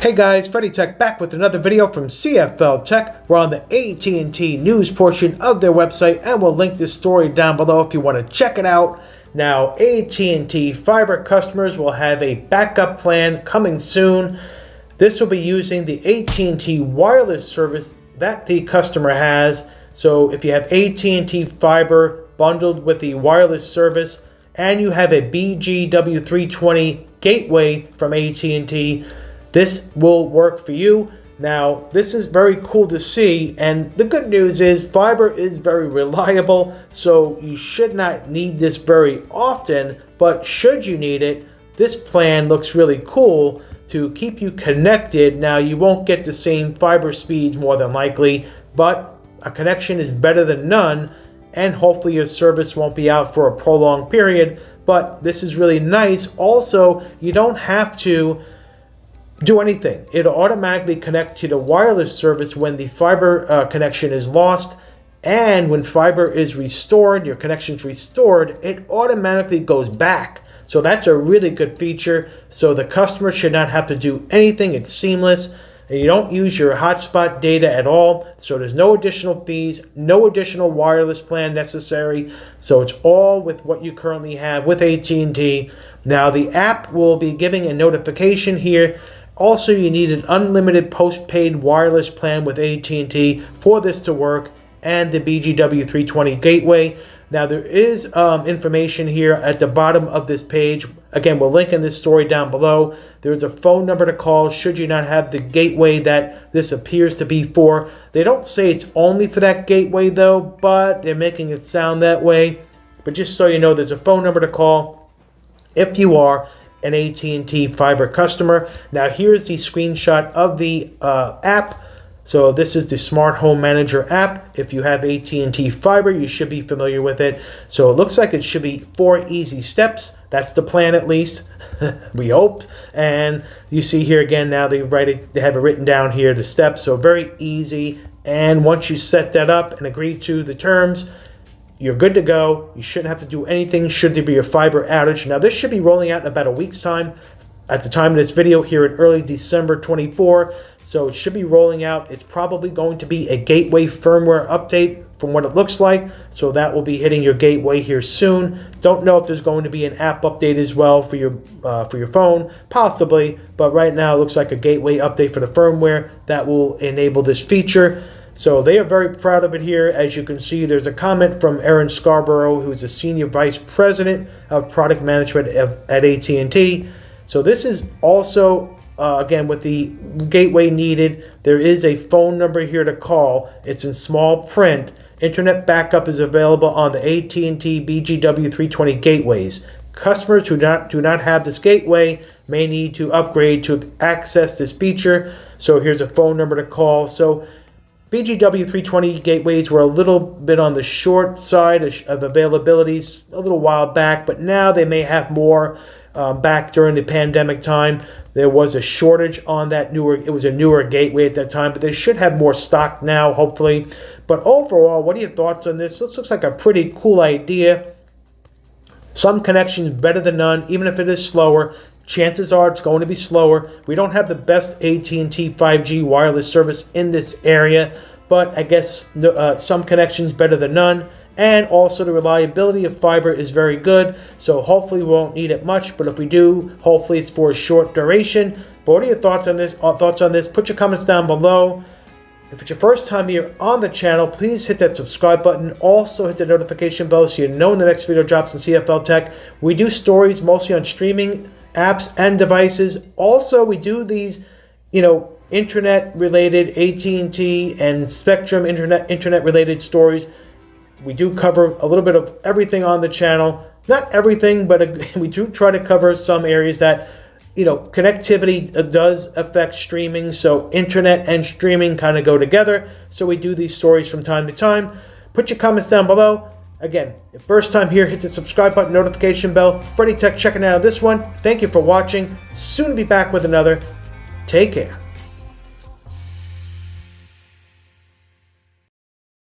Hey guys, Freddy Tech back with another video from CFL-TECH. We're on the AT&T news portion of their website, and we'll link this story down below if you want to check it out. Now, AT&T fiber customers will have a backup plan coming soon. This will be using the AT&T wireless service that the customer has. So if you have AT&T fiber bundled with the wireless service and you have a BGW320 gateway from AT&T, this will work for you. Now, this is very cool to see, and the good news is fiber is very reliable, so you should not need this very often, but should you need it, this plan looks really cool to keep you connected. Now, you won't get the same fiber speeds more than likely, but a connection is better than none, and hopefully your service won't be out for a prolonged period, but this is really nice. Also, you don't have to do anything. It'll automatically connect to the wireless service when the fiber connection is lost, and when fiber is restored, your connection's restored, it automatically goes back. So that's a really good feature. So the customer should not have to do anything. It's seamless. And you don't use your hotspot data at all. So there's no additional fees, no additional wireless plan necessary. So it's all with what you currently have with AT&T. Now the app will be giving a notification here. Also, you need an unlimited postpaid wireless plan with AT&T for this to work, and the BGW320 gateway. Now, there is information here at the bottom of this page. Again, we'll link in this story down below. There's a phone number to call should you not have the gateway that this appears to be for. They don't say it's only for that gateway, though, but they're making it sound that way. But just so you know, there's a phone number to call if you are an AT&T fiber customer. Now here's the screenshot of the app. So this is the Smart Home Manager app. If you have AT&T fiber, you should be familiar with it. So it looks like it should be 4 easy steps. That's the plan, at least. We hope. And you see here again, now they have it written down here, the steps. So very easy. And once you set that up and agree to the terms, you're good to go. You shouldn't have to do anything should there be a fiber outage. Now, this should be rolling out in about a week's time. At the time of this video here in early December 24. So it should be rolling out. It's probably going to be a gateway firmware update from what it looks like. So that will be hitting your gateway here soon. Don't know if there's going to be an app update as well for your phone. Possibly. But right now it looks like a gateway update for the firmware that will enable this feature. So they are very proud of it here. As you can see, there's a comment from Aaron Scarborough, who's a Senior Vice President of Product Management at AT&T. So this is also, again, with the gateway needed, there is a phone number here to call. It's in small print. Internet backup is available on the AT&T BGW320 gateways. Customers who do not have this gateway may need to upgrade to access this feature. So here's a phone number to call. So BGW320 gateways were a little bit on the short side of availabilities a little while back, but now they may have more. Back during the pandemic time, there was a shortage on that it was a newer gateway at that time, but they should have more stock now, hopefully. But overall, what are your thoughts on this? This looks like a pretty cool idea. Some connections better than none, even if it is slower. Chances are it's going to be slower. We don't have the best AT&T 5G wireless service in this area, but I guess some connections better than none. And also the reliability of fiber is very good, so hopefully we won't need it much, but if we do, hopefully it's for a short duration. But what are your thoughts on this? Put your comments down below. If it's your first time here on the channel, please hit that subscribe button. Also hit the notification bell so you know when the next video drops in CFL-TECH. We do stories mostly on streaming apps and devices. Also, we do these, internet-related AT&T and Spectrum internet-related stories. We do cover a little bit of everything on the channel. Not everything, but we do try to cover some areas that, connectivity does affect streaming. So internet and streaming kind of go together. So we do these stories from time to time. Put your comments down below. Again, if first time here, hit the subscribe button, notification bell. Freddy Tech checking out this one. Thank you for watching. Soon to be back with another. Take care.